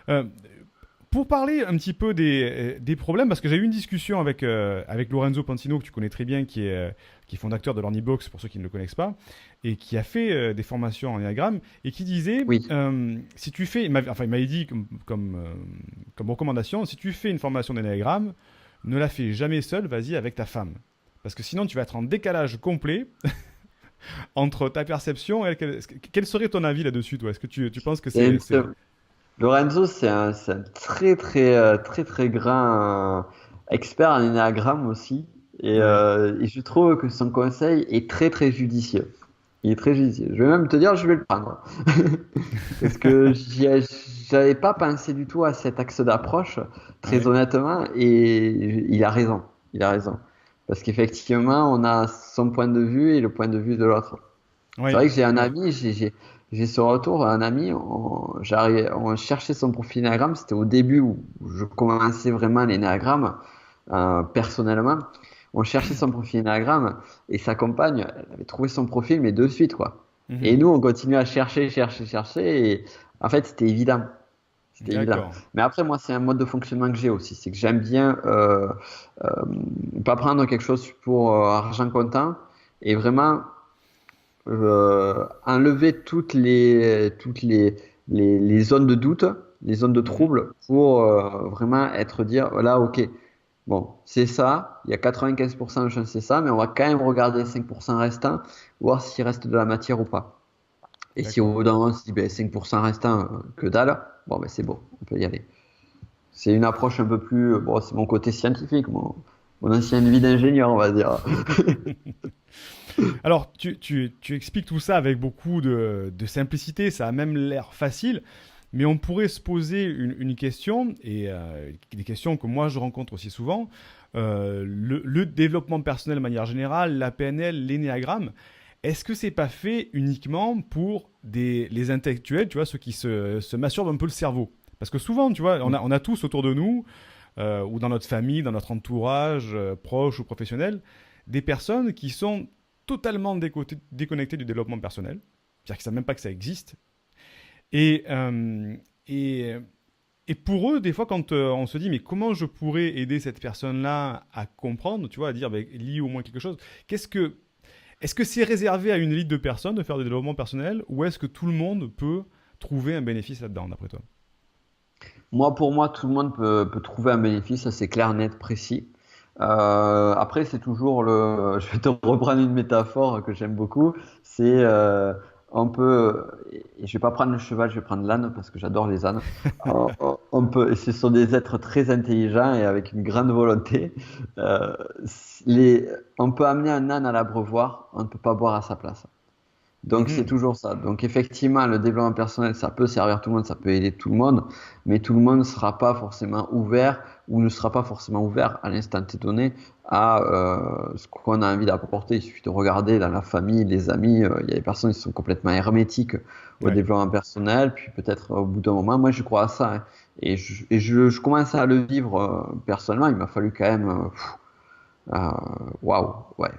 Euh, pour parler un petit peu des problèmes, parce que j'ai eu une discussion avec Lorenzo Pantino, que tu connais très bien, qui est fondateur de l'Ornibox, pour ceux qui ne le connaissent pas, et qui a fait des formations en Enneagramme, et qui disait, Oui. si tu fais, il m'avait dit comme recommandation, si tu fais une formation d'Enneagramme, ne la fais jamais seule, vas-y avec ta femme. Parce que sinon, tu vas être en décalage complet entre ta perception et elle. Quel serait ton avis là-dessus, toi? Est-ce que tu penses que Et c'est... Lorenzo, c'est un très très grand expert en énéagramme aussi. Ouais. Et je trouve que son conseil est très très judicieux. Il est très judicieux. Je vais même te dire, je vais le prendre. Parce que j'avais pas pensé du tout à cet axe d'approche, très Ouais. honnêtement, et il a raison. Il a raison. Parce qu'effectivement, on a son point de vue et le point de vue de l'autre. C'est Ouais. vrai que j'ai un Ouais. ami, j'ai ce retour, un ami, on cherchait son profil Instagram, c'était au début où je commençais vraiment l'énéagramme, personnellement. On cherchait son profil Instagram et sa compagne, elle avait trouvé son profil, mais de suite, quoi. Et Mhm. nous, on continuait à chercher, chercher, chercher, et en fait, c'était évident. C'était évident. D'accord. Mais après, moi, c'est un mode de fonctionnement que j'ai aussi, c'est que j'aime bien euh, pas prendre quelque chose pour argent comptant et vraiment enlever les zones de doute, les zones de Mhm. trouble pour vraiment être dire, voilà, ok, bon, c'est ça, il y a 95% de chance c'est ça, mais on va quand même regarder les 5% restants, voir s'il reste de la matière ou pas. Et si au D'accord. bout d'un moment on se dit, ben, 5% restants, que dalle, bon, ben, c'est bon, on peut y aller. C'est une approche un peu plus, bon, c'est mon côté scientifique, mon ancienne vie d'ingénieur, on va dire. Alors, tu expliques tout ça avec beaucoup de simplicité, ça a même l'air facile, mais on pourrait se poser une question, et des questions que moi je rencontre aussi souvent. Le développement personnel de manière générale, la PNL, l'énéagramme, est-ce que c'est pas fait uniquement pour les intellectuels, tu vois, ceux qui se masturbent un peu le cerveau? Parce que souvent, tu vois, on a tous autour de nous, ou dans notre famille, dans notre entourage, proche ou professionnel, des personnes qui sont totalement déconnectées du développement personnel, c'est-à-dire qu'ils ne savent même pas que ça existe. Et, euh, et, et pour eux, des fois, quand on se dit, mais comment je pourrais aider cette personne-là à comprendre, tu vois, à dire, bah, lis au moins quelque chose, qu'est-ce que, est-ce que c'est réservé à une élite de personnes de faire du développement personnel, ou est-ce que tout le monde peut trouver un bénéfice là-dedans, d'après toi? Moi, pour moi, tout le monde peut trouver un bénéfice, ça c'est clair, net, précis. Après, c'est toujours le. Je vais te reprendre une métaphore que j'aime beaucoup. C'est on peut. Et je vais pas prendre le cheval, je vais prendre l'âne parce que j'adore les ânes. On peut. Et ce sont des êtres très intelligents et avec une grande volonté. Euh, on peut amener un âne à l'abreuvoir, on ne peut pas boire à sa place. Donc c'est Mhm. toujours ça. Donc effectivement, le développement personnel, ça peut servir tout le monde, ça peut aider tout le monde, mais tout le monde ne sera pas forcément ouvert ou ne sera pas forcément ouvert à l'instant T donné à ce qu'on a envie d'apporter. Il suffit de regarder dans la famille, les amis, il y a des personnes qui sont complètement hermétiques au Ouais. développement personnel, puis peut-être au bout d'un moment, moi je crois à ça, hein. Et je commence à le vivre personnellement, il m'a fallu quand même, euh, waouh, ouais,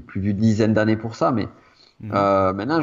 plus d'une dizaine d'années pour ça, mais Mhm. maintenant,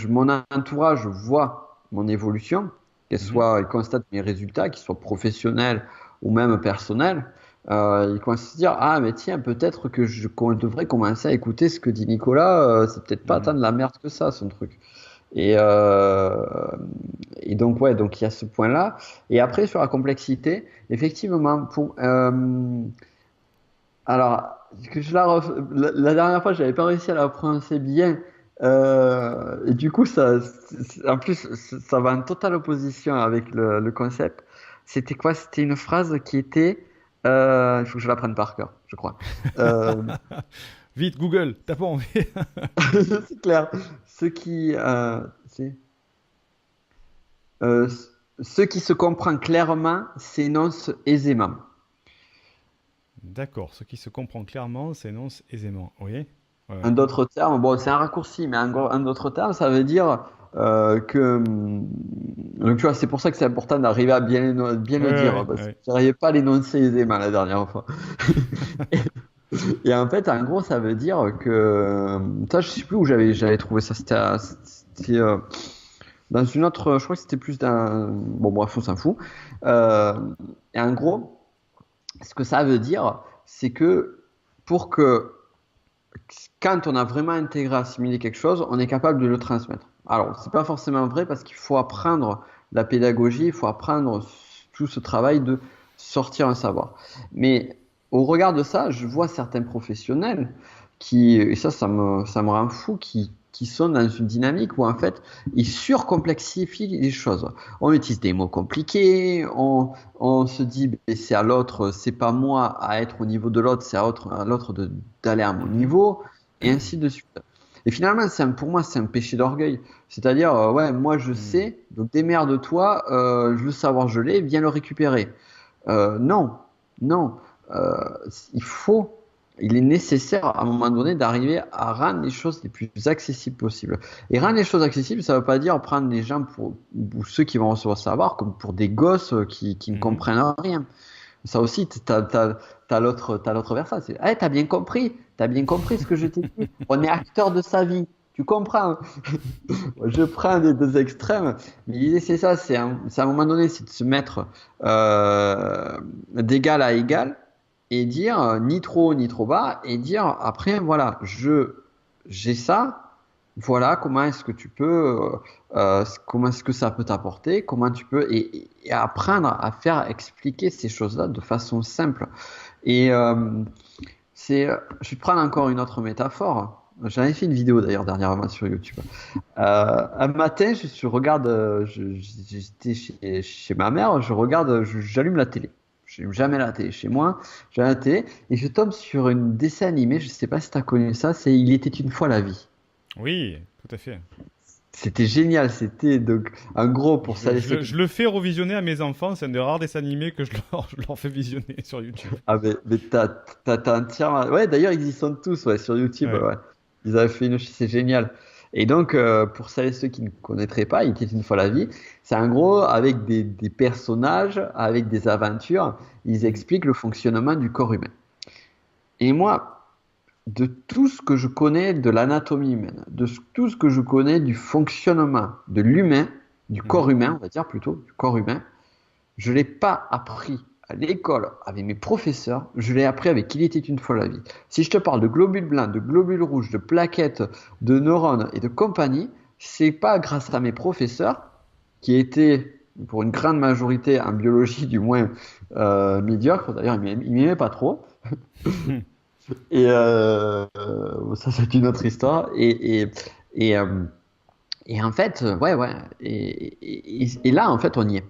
mon entourage voit mon évolution, Mhm. il constate mes résultats, qu'ils soient professionnels ou même personnels, il commence à se dire, ah, mais tiens, peut-être qu'on devrait commencer à écouter ce que dit Nicolas, c'est peut-être pas tant Mhm. de la merde que ça, son truc. Et, euh, et donc, ouais, donc il y a ce point-là. Et après, sur la complexité, effectivement, alors, que la dernière fois, j'avais pas réussi à la prononcer bien. Et du coup, en plus, ça va en totale opposition avec le concept. C'était quoi? C'était une phrase qui était. Il faut que je la prenne par cœur, je crois. Euh, Vite, Google, tapons. c'est clair. Ce qui, c'est, euh, ce qui se comprend clairement s'énonce aisément. D'accord, ce qui se comprend clairement s'énonce aisément. Oui. Ouais, Un ouais. d'autres termes, bon, c'est un raccourci, mais un d'autre terme, ça veut dire donc tu vois, c'est pour ça que c'est important d'arriver à bien Ouais, le dire, hein, ouais, parce que ouais. j'arrivais pas à l'énoncer aisément la dernière fois. Et en fait, en gros, ça veut dire que, ça, je sais plus où j'avais trouvé ça. dans une autre, je crois que c'était plus d'un, bon bref, on s'en fout. Euh, et en gros, ce que ça veut dire, c'est que pour que quand on a vraiment intégré, assimilé quelque chose, on est capable de le transmettre. Alors, c'est pas forcément vrai parce qu'il faut apprendre la pédagogie, il faut apprendre tout ce travail de sortir un savoir. Mais au regard de ça, je vois certains professionnels qui, et ça me rend fou, qui sont dans une dynamique où en fait, ils surcomplexifient les choses. On utilise des mots compliqués, on se dit ben, c'est à l'autre, c'est pas moi à être au niveau de l'autre, c'est à l'autre d'aller à mon Mhm. niveau, et ainsi de suite. Et finalement, pour moi, c'est un péché d'orgueil. C'est-à-dire, ouais, moi je Mhm. sais, donc démerde-toi, le savoir je l'ai, viens le récupérer. Non, non. Euh, il faut, il est nécessaire à un moment donné d'arriver à rendre les choses les plus accessibles possibles. Et rendre les choses accessibles, ça ne veut pas dire prendre les gens ou ceux qui vont recevoir ce savoir comme pour des gosses qui ne Mhm. comprennent rien. Ça aussi, t'as l'autre versant. C'est, hey, t'as bien compris ce que je t'ai dit. On est acteur de sa vie. Tu comprends? Je prends les deux extrêmes, mais l'idée c'est ça, c'est à un moment donné, c'est de se mettre d'égal à égal et dire ni trop haut ni trop bas et dire après voilà, j'ai ça, voilà comment est-ce que tu peux, comment est-ce que ça peut t'apporter, comment tu peux et apprendre à faire expliquer ces choses-là de façon simple. Et je vais te prendre encore une autre métaphore. J'avais fait une vidéo d'ailleurs dernièrement sur YouTube. Un matin, regarde, j'étais chez ma mère, j'allume la télé. Je n'allume jamais la télé chez moi. J'allume la télé et je tombe sur une dessin animé. Je sais pas si tu as connu ça. C'est Il était une fois la vie. Oui, tout à fait. C'était génial. C'était donc en gros pour ça laisser. Je le fais revisionner à mes enfants. C'est un des rares dessins animés que je leur fais visionner sur YouTube. Ah mais t'as entièrement. Ouais, d'ailleurs ils y sont tous ouais sur YouTube. Ouais. Ouais. Ils avaient fait c'est génial. Et donc pour celles et ceux qui ne connaîtraient pas, Il était une fois la vie. C'est en gros avec des personnages, avec des aventures, ils Mhm. expliquent le fonctionnement du corps humain. Et moi, de tout ce que je connais de l'anatomie humaine, tout ce que je connais du fonctionnement de l'humain, du corps Mhm. humain, on va dire plutôt, du corps humain, je ne l'ai pas appris à l'école avec mes professeurs, je l'ai appris avec Il était une fois la vie. Si je te parle de globules blancs, de globules rouges, de plaquettes, de neurones et de compagnie, c'est pas grâce à mes professeurs qui étaient pour une grande majorité en biologie du moins médiocre, d'ailleurs ils m'aimaient pas trop, et ça c'est une autre histoire, et, euh, et en fait, ouais, et là en fait on y est.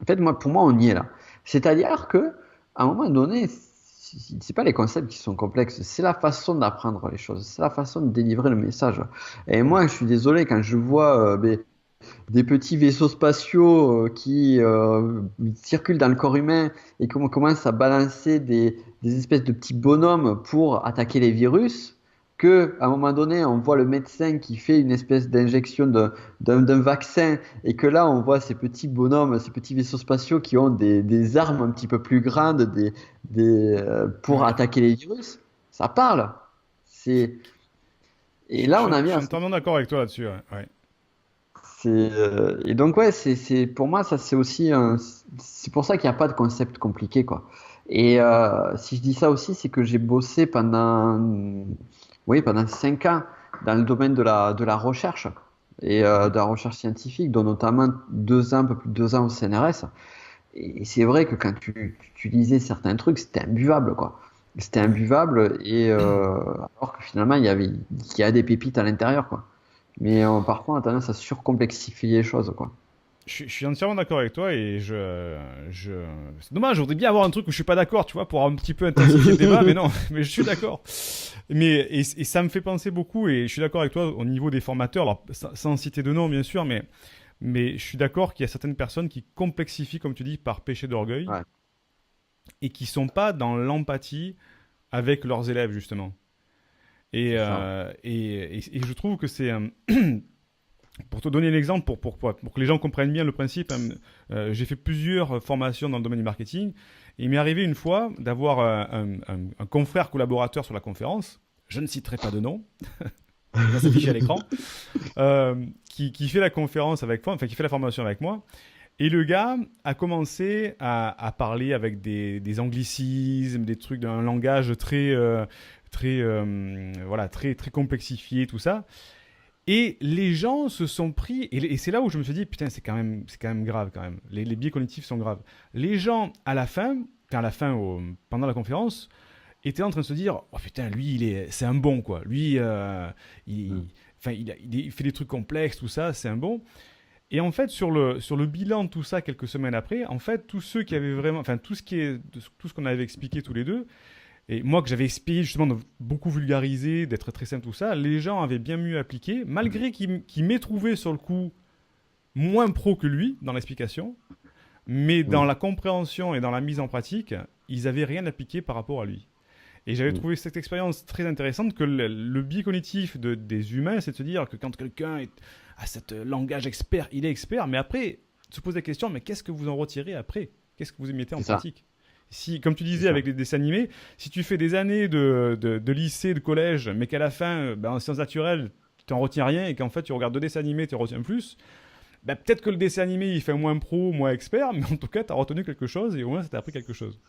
En fait, moi, pour moi, on y est là. C'est-à-dire que, à un moment donné, c'est pas les concepts qui sont complexes, c'est la façon d'apprendre les choses, c'est la façon de délivrer le message. Et moi, je suis désolé quand je vois des petits vaisseaux spatiaux qui circulent dans le corps humain et qu'on commence à balancer des espèces de petits bonhommes pour attaquer les virus, que à un moment donné, on voit le médecin qui fait une espèce d'injection d'un vaccin et que là, on voit ces petits bonhommes, ces petits vaisseaux spatiaux qui ont des armes un petit peu plus grandes pour Ouais. attaquer les virus. Ça parle. C'est... Et là, on a Je mis suis un entièrement d'accord avec toi là-dessus. Ouais. Ouais. Et donc ouais, pour moi ça c'est aussi c'est pour ça qu'il n'y a pas de concept compliqué quoi. Et si je dis ça aussi, c'est que j'ai bossé pendant 5 ans dans le domaine de la recherche et Mhm. de la recherche scientifique, dont notamment 2 ans, un peu plus de 2 ans au CNRS. Et c'est vrai que quand tu lisais certains trucs, c'était imbuvable quoi. C'était Ouais. imbuvable et alors que finalement il y a des pépites à l'intérieur quoi. Mais parfois, on a tendance à surcomplexifier les choses, quoi. Je suis entièrement d'accord avec toi et je... C'est dommage, je voudrais bien avoir un truc où je suis pas d'accord, tu vois, pour un petit peu intensifier le débat, mais non, mais je suis d'accord. Et ça me fait penser beaucoup, et je suis d'accord avec toi au niveau des formateurs, alors sans citer de nom bien sûr, mais je suis d'accord qu'il y a certaines personnes qui complexifient, comme tu dis, par péché d'orgueil, Ouais, et qui sont pas dans l'empathie avec leurs élèves, justement. c'est ça. Et je trouve que c'est... pour te donner un exemple, pour que les gens comprennent bien le principe, hein, j'ai fait plusieurs formations dans le domaine du marketing. Et il m'est arrivé une fois d'avoir un confrère collaborateur sur la conférence. Je ne citerai pas de nom. il va s'afficher à l'écran, qui fait la conférence avec moi, enfin qui fait la formation avec moi. Et le gars a commencé à parler avec des anglicismes, des trucs d'un langage très complexifié, tout ça. Et les gens se sont pris, et c'est là où je me suis dit, putain, c'est quand même grave quand même. Les biais cognitifs sont graves. Les gens, à la fin, pendant la conférence, étaient en train de se dire, oh putain, lui, c'est un bon, quoi. Lui, Mm. il fait des trucs complexes, tout ça, c'est un bon. Et en fait, sur le bilan de tout ça, quelques semaines après, en fait, tous ceux qui avaient vraiment, enfin, tout ce qu'on avait expliqué tous les deux, et moi que j'avais essayé justement de beaucoup vulgariser, d'être très simple, tout ça, les gens avaient bien mieux appliqué, malgré qu'ils m'aient trouvé sur le coup moins pro que lui dans l'explication, mais dans Mm. la compréhension et dans la mise en pratique, ils avaient rien appliqué par rapport à lui. Et j'avais Mm. trouvé cette expérience très intéressante que le biais cognitif des humains, c'est de se dire que quand quelqu'un a ce langage expert, il est expert, mais après, se poser la question, mais qu'est-ce que vous en retirez après? Qu'est-ce que vous y mettez en C'est ça, pratique? Si, comme tu c'est disais ça. avec les dessins animés, si tu fais des années de lycée, de collège, mais qu'à la fin, en sciences naturelles, tu n'en retiens rien et qu'en fait tu regardes deux dessins animés, tu en retiens plus, peut-être que le dessin animé il fait moins pro, moins expert, mais en tout cas tu as retenu quelque chose et au moins ça t'a appris quelque chose.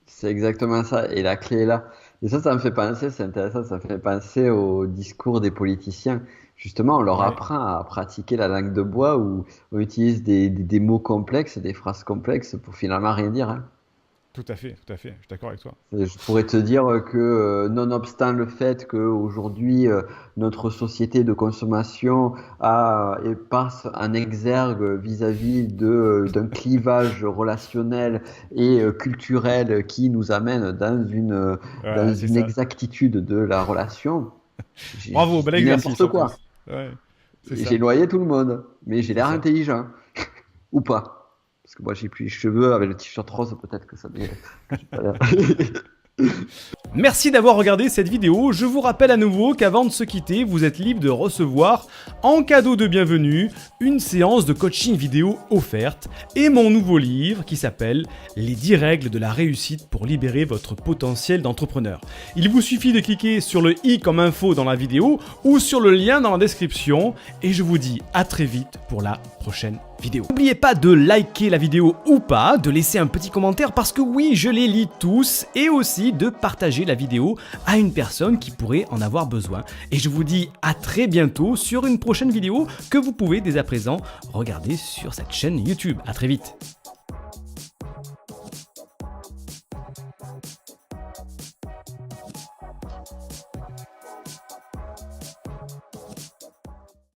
C'est exactement ça. Et la clé est là. Et ça me fait penser, c'est intéressant, ça me fait penser au discours des politiciens. Justement, on leur Ouais, apprend à pratiquer la langue de bois où on utilise des mots complexes, des phrases complexes pour finalement rien dire, hein. tout à fait, je suis d'accord avec toi. Et je pourrais te dire que, nonobstant le fait qu'aujourd'hui, notre société de consommation et passe un exergue vis-à-vis d'un clivage relationnel et culturel qui nous amène dans Ouais, c'est une ça. exactitude de la relation, Bravo, je bel dis exercice n'importe en quoi. plus. Ouais, c'est Et j'ai ça, noyé tout le monde, mais j'ai c'est l'air ça. intelligent. Ou pas. Parce que moi, j'ai plus les cheveux avec le t-shirt rose, peut-être que ça m'est. Que j'ai pas l'air. Merci d'avoir regardé cette vidéo. Je vous rappelle à nouveau qu'avant de se quitter, vous êtes libre de recevoir en cadeau de bienvenue une séance de coaching vidéo offerte et mon nouveau livre qui s'appelle Les 10 règles de la réussite pour libérer votre potentiel d'entrepreneur. Il vous suffit de cliquer sur le i comme info dans la vidéo ou sur le lien dans la description et je vous dis à très vite pour la prochaine vidéo. N'oubliez pas de liker la vidéo ou pas, de laisser un petit commentaire parce que oui, je les lis tous et aussi de partager la vidéo à une personne qui pourrait en avoir besoin. Et je vous dis à très bientôt sur une prochaine vidéo que vous pouvez dès à présent regarder sur cette chaîne YouTube. À très vite.